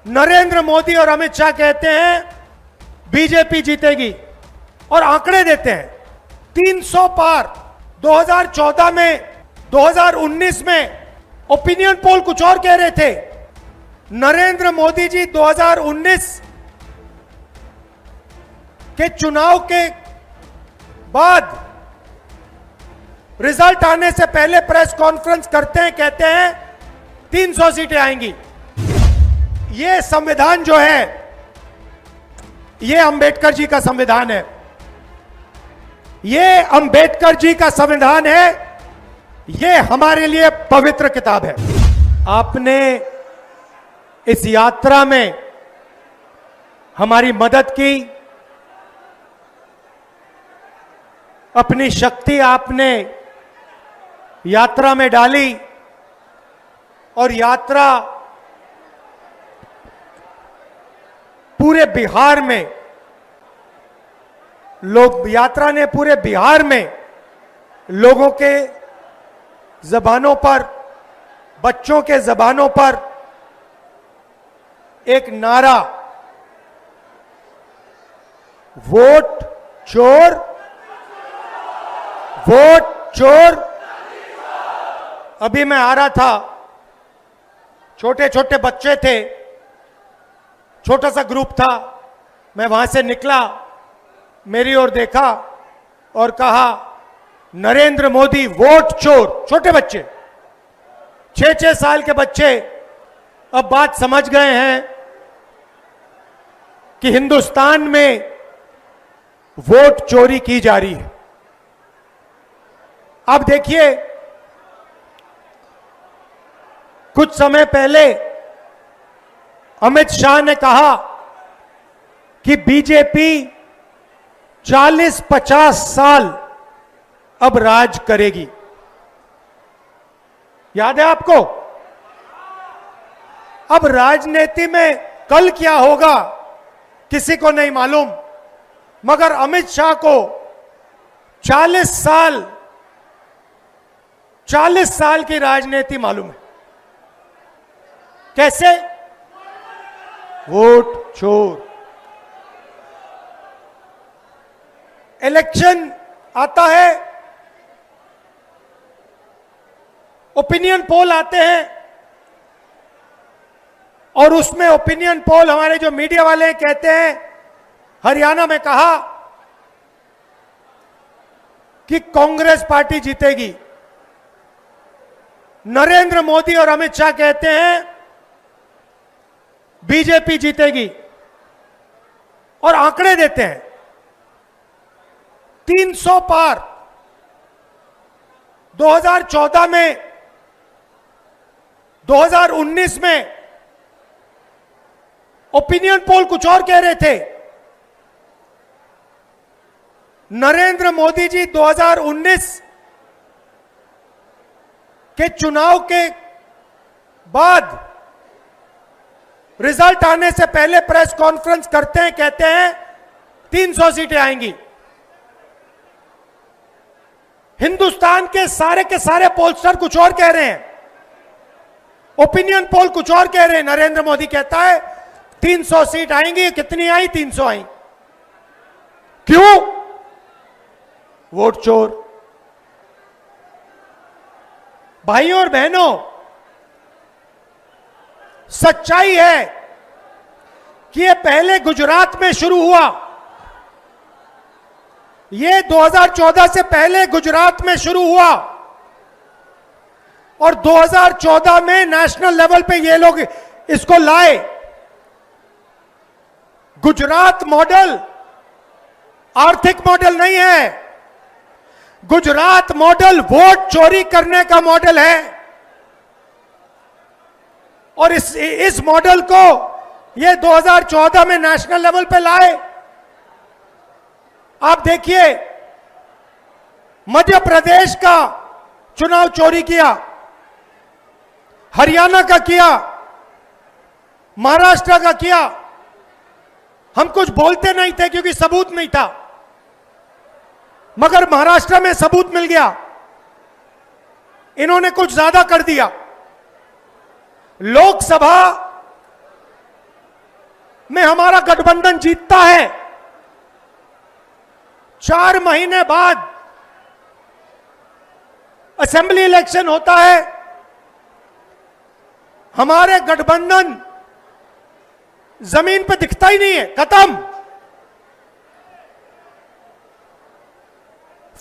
नरेंद्र मोदी और अमित शाह कहते हैं बीजेपी जीतेगी और आंकड़े देते हैं 300 पार। 2014 में, 2019 में ओपिनियन पोल कुछ और कह रहे थे। नरेंद्र मोदी जी 2019 के चुनाव के बाद रिजल्ट आने से पहले प्रेस कॉन्फ्रेंस करते हैं, कहते हैं 300 सीटें आएंगी। ये संविधान जो है, ये अंबेडकर जी का संविधान है। ये अंबेडकर जी का संविधान है। ये हमारे लिए पवित्र किताब है। आपने इस यात्रा में हमारी मदद की, अपनी शक्ति आपने यात्रा में डाली और यात्रा पूरे बिहार में यात्रा ने पूरे बिहार में लोगों के जबानों पर, बच्चों के जबानों पर एक नारा, वोट चोर, वोट चोर। अभी मैं आ रहा था, छोटे छोटे बच्चे थे, छोटा सा ग्रुप था। मैं वहां से निकला, मेरी ओर देखा और कहा नरेंद्र मोदी वोट चोर। छोटे बच्चे, 6-6 साल के बच्चे अब बात समझ गए हैं कि हिंदुस्तान में वोट चोरी की जा रही है। अब देखिए, कुछ समय पहले अमित शाह ने कहा कि बीजेपी 40-50 साल अब राज करेगी। याद है आपको? अब राजनीति में कल क्या होगा किसी को नहीं मालूम, मगर अमित शाह को 40 साल की राजनीति मालूम है। कैसे? वोट चोर। इलेक्शन आता है, ओपिनियन पोल आते हैं और उसमें ओपिनियन पोल, हमारे जो मीडिया वाले कहते हैं, हरियाणा में कहा कि कांग्रेस पार्टी जीतेगी। नरेंद्र मोदी और अमित शाह कहते हैं बीजेपी जीतेगी और आंकड़े देते हैं 300 पार। 2014 में, 2019 में ओपिनियन पोल कुछ और कह रहे थे। नरेंद्र मोदी जी 2019 के चुनाव के बाद रिजल्ट आने से पहले प्रेस कॉन्फ्रेंस करते हैं, कहते हैं 300 सीटें आएंगी। हिंदुस्तान के सारे पोलस्टर कुछ और कह रहे हैं, ओपिनियन पोल कुछ और कह रहे हैं। नरेंद्र मोदी कहता है 300 सीट आएंगी। कितनी आई? 300 आई। क्यों? वोट चोर। भाइयों और बहनों, सच्चाई है कि यह पहले गुजरात में शुरू हुआ। यह 2014 से पहले गुजरात में शुरू हुआ और 2014 में नेशनल लेवल पे ये लोग इसको लाए। गुजरात मॉडल आर्थिक मॉडल नहीं है। गुजरात मॉडल वोट चोरी करने का मॉडल है और इस मॉडल को ये 2014 में नेशनल लेवल पे लाए। आप देखिए, मध्य प्रदेश का चुनाव चोरी किया, हरियाणा का किया, महाराष्ट्र का किया। हम कुछ बोलते नहीं थे क्योंकि सबूत नहीं था, मगर महाराष्ट्र में सबूत मिल गया। इन्होंने कुछ ज्यादा कर दिया। लोकसभा में हमारा गठबंधन जीतता है, 4 महीने बाद असेंबली इलेक्शन होता है, हमारे गठबंधन जमीन पे दिखता ही नहीं है, खत्म।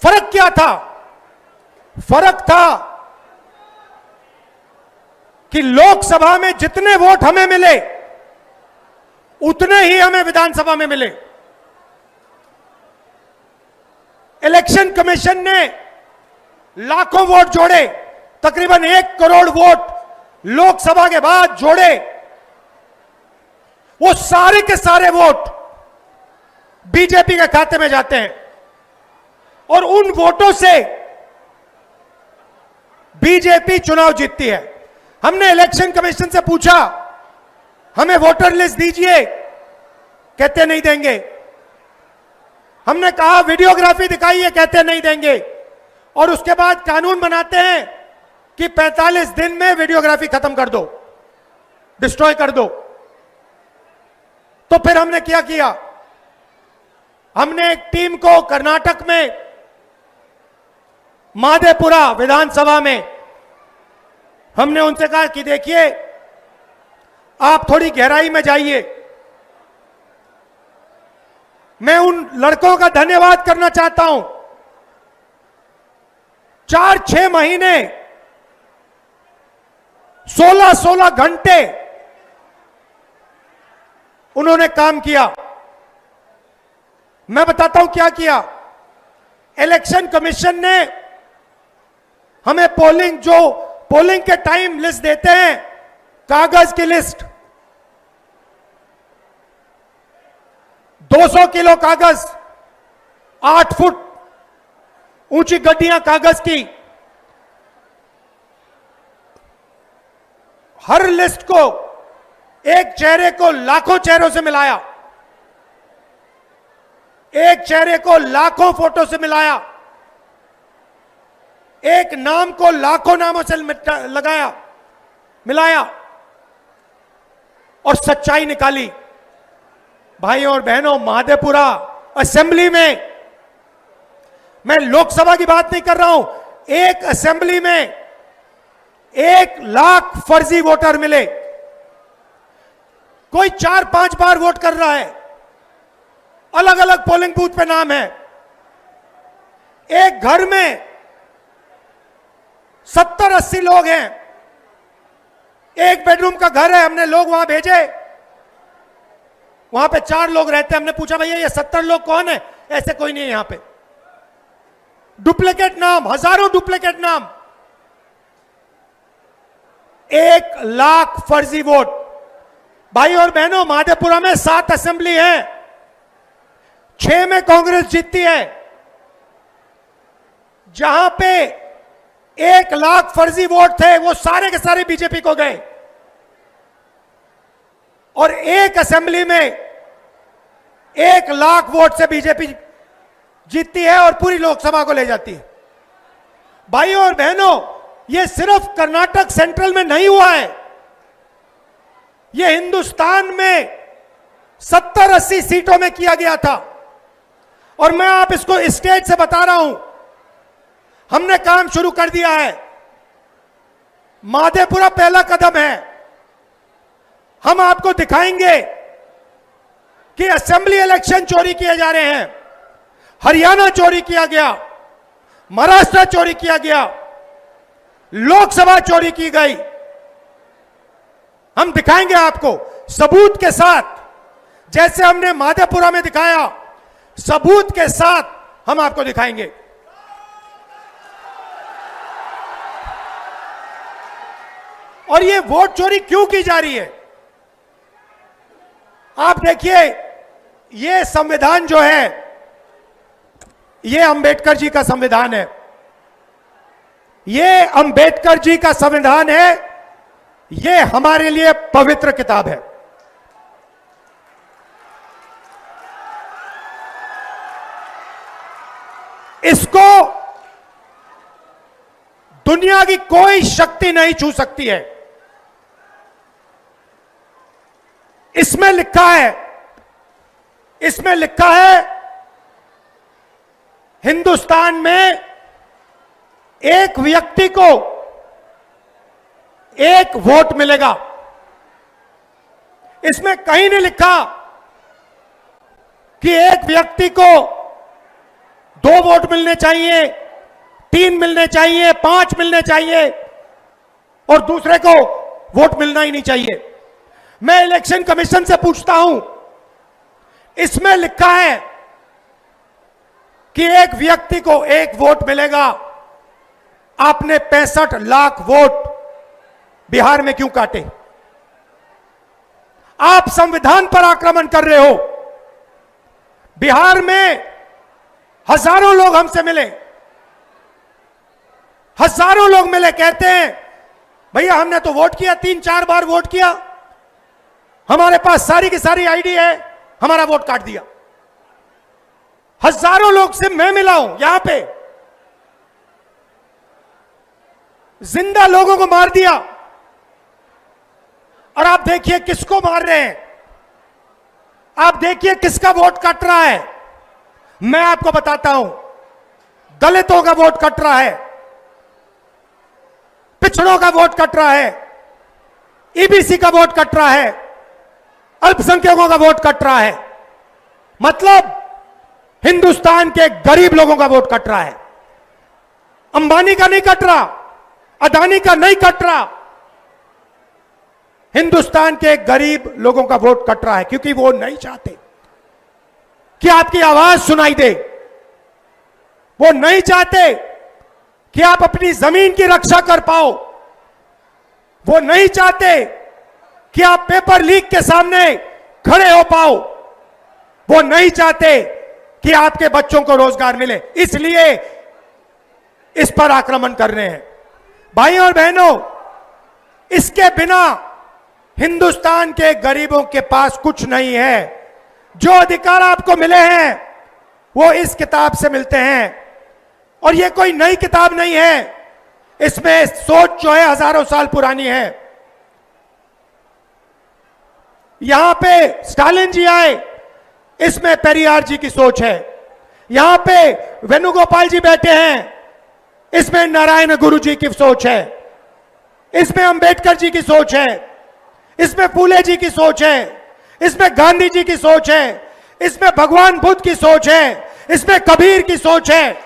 फर्क क्या था? फर्क था कि लोकसभा में जितने वोट हमें मिले उतने ही हमें विधानसभा में मिले। इलेक्शन कमीशन ने लाखों वोट जोड़े, तकरीबन 1 करोड़ वोट लोकसभा के बाद जोड़े। वो सारे के सारे वोट बीजेपी के खाते में जाते हैं और उन वोटों से बीजेपी चुनाव जीतती है। हमने इलेक्शन कमीशन से पूछा, हमें वोटर लिस्ट दीजिए, कहते नहीं देंगे। हमने कहा वीडियोग्राफी दिखाइए, कहते नहीं देंगे। और उसके बाद कानून बनाते हैं कि 45 दिन में वीडियोग्राफी खत्म कर दो, डिस्ट्रॉय कर दो। तो फिर हमने क्या किया? हमने एक टीम को कर्नाटक में माधेपुरा विधानसभा में हमने उनसे कहा कि देखिए, आप थोड़ी गहराई में जाइए। मैं उन लड़कों का धन्यवाद करना चाहता हूं। 4-6 महीने 16-16 घंटे उन्होंने काम किया। मैं बताता हूं क्या किया। इलेक्शन कमीशन ने हमें पोलिंग के टाइम लिस्ट देते हैं, कागज की लिस्ट, 200 किलो कागज, 8 फुट ऊंची गड्डियां कागज की। हर लिस्ट को, एक चेहरे को लाखों चेहरों से मिलाया, एक चेहरे को लाखों फोटो से मिलाया, एक नाम को लाखों नामों से मिलाया और सच्चाई निकाली। भाइयों और बहनों, माधेपुरा असेंबली में, मैं लोकसभा की बात नहीं कर रहा हूं, एक असेंबली में 1 लाख फर्जी वोटर मिले। कोई 4-5 बार वोट कर रहा है, अलग अलग पोलिंग बूथ पे नाम है। एक घर में 70-80 लोग हैं, एक बेडरूम का घर है, हमने लोग वहां भेजे, वहां पे 4 लोग रहते हैं। हमने पूछा, भैया ये 70 लोग कौन है? ऐसे कोई नहीं है यहां पे। डुप्लीकेट नाम, हजारों डुप्लीकेट नाम, 1 लाख फर्जी वोट। भाई और बहनों, माधेपुरा में 7 असेंबली है, 6 में कांग्रेस जीतती है। जहां पे 1 लाख फर्जी वोट थे, वो सारे के सारे बीजेपी को गए। और एक असेंबली में 1 लाख वोट से बीजेपी जीतती है और पूरी लोकसभा को ले जाती है। भाइयों और बहनों, यह सिर्फ कर्नाटक सेंट्रल में नहीं हुआ है, यह हिंदुस्तान में 70-80 सीटों में किया गया था। और मैं आप इसको स्टेट से बता रहा हूं, हमने काम शुरू कर दिया है। माधेपुरा पहला कदम है। हम आपको दिखाएंगे कि असेंबली इलेक्शन चोरी किए जा रहे हैं, हरियाणा चोरी किया गया, महाराष्ट्र चोरी किया गया, लोकसभा चोरी की गई। हम दिखाएंगे आपको सबूत के साथ, जैसे हमने माधेपुरा में दिखाया, सबूत के साथ हम आपको दिखाएंगे। और ये वोट चोरी क्यों की जा रही है? आप देखिए, ये संविधान जो है, ये अंबेडकर जी का संविधान है। ये अंबेडकर जी का संविधान है, ये हमारे लिए पवित्र किताब है। इसको दुनिया की कोई शक्ति नहीं छू सकती है। इसमें लिखा है इसमें लिखा है हिंदुस्तान में एक व्यक्ति को एक वोट मिलेगा। इसमें कहीं नहीं लिखा कि एक व्यक्ति को 2 वोट मिलने चाहिए, 3 मिलने चाहिए, 5 मिलने चाहिए और दूसरे को वोट मिलना ही नहीं चाहिए। मैं इलेक्शन कमीशन से पूछता हूं, इसमें लिखा है कि एक व्यक्ति को एक वोट मिलेगा, आपने 65 लाख वोट बिहार में क्यों काटे? आप संविधान पर आक्रमण कर रहे हो। बिहार में हजारों लोग हमसे मिले, हजारों लोग मिले, कहते हैं भैया हमने तो वोट किया, 3-4 बार वोट किया, हमारे पास सारी की सारी आईडी है, हमारा वोट काट दिया। हजारों लोग से मैं मिला हूं, यहां पे जिंदा लोगों को मार दिया। और आप देखिए किसको मार रहे हैं, आप देखिए किसका वोट कट रहा है। मैं आपको बताता हूं, दलितों का वोट कट रहा है, पिछड़ों का वोट कट रहा है, ईबीसी का वोट कट रहा है, अल्पसंख्यकों का वोट कट रहा है। मतलब हिंदुस्तान के गरीब लोगों का वोट कट रहा है। अंबानी का नहीं कट रहा, अदानी का नहीं कट रहा, हिंदुस्तान के गरीब लोगों का वोट कट रहा है, क्योंकि वो नहीं चाहते कि आपकी आवाज सुनाई दे। वो नहीं चाहते कि आप अपनी जमीन की रक्षा कर पाओ। वो नहीं चाहते कि आप पेपर लीक के सामने खड़े हो पाओ। वो नहीं चाहते कि आपके बच्चों को रोजगार मिले, इसलिए इस पर आक्रमण कर रहे हैं। भाइयों और बहनों, इसके बिना हिंदुस्तान के गरीबों के पास कुछ नहीं है। जो अधिकार आपको मिले हैं वो इस किताब से मिलते हैं, और ये कोई नई किताब नहीं है। इसमें सोच जो है हजारों साल पुरानी है। यहां पे स्टालिन जी आए, इसमें पेरियार जी की सोच है। यहां पे वेणुगोपाल जी बैठे हैं, इसमें नारायण गुरु जी की सोच है। इसमें अंबेडकर जी की सोच है, इसमें फूले जी की सोच है, इसमें गांधी जी की सोच है, इसमें भगवान बुद्ध की सोच है, इसमें कबीर की सोच है।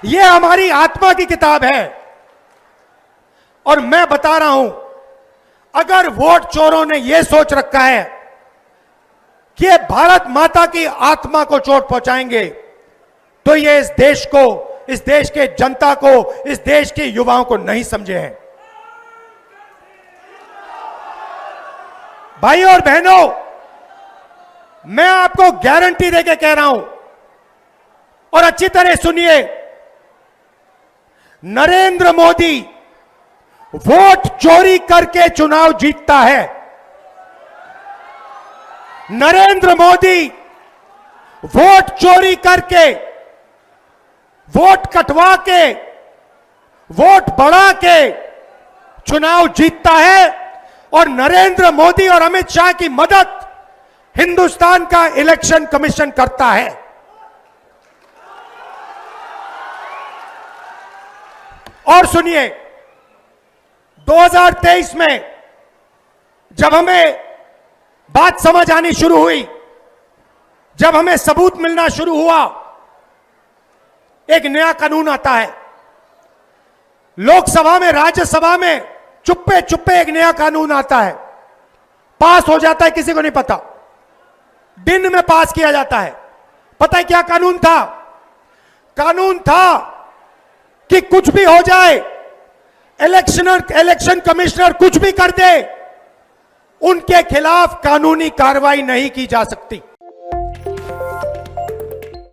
यह हमारी आत्मा की किताब है। और मैं बता रहा हूं, अगर वोट चोरों ने यह सोच रखा है कि ये भारत माता की आत्मा को चोट पहुंचाएंगे, तो ये इस देश को, इस देश के जनता को, इस देश के युवाओं को नहीं समझे हैं। भाइयों और बहनों, मैं आपको गारंटी देके कह रहा हूं, और अच्छी तरह सुनिए, नरेंद्र मोदी वोट चोरी करके चुनाव जीतता है। नरेंद्र मोदी वोट चोरी करके, वोट कटवा के, वोट बढ़ा के चुनाव जीतता है। और नरेंद्र मोदी और अमित शाह की मदद हिंदुस्तान का इलेक्शन कमीशन करता है। और सुनिए, 2023 में जब हमें बात समझ आनी शुरू हुई, जब हमें सबूत मिलना शुरू हुआ, एक नया कानून आता है। लोकसभा में, राज्यसभा में चुप्पे चुप्पे एक नया कानून आता है, पास हो जाता है, किसी को नहीं पता, दिन में पास किया जाता है। पता है क्या कानून था? कानून था कि कुछ भी हो जाए, इलेक्शन कमिश्नर कुछ भी कर दे, उनके खिलाफ कानूनी कार्रवाई नहीं की जा सकती।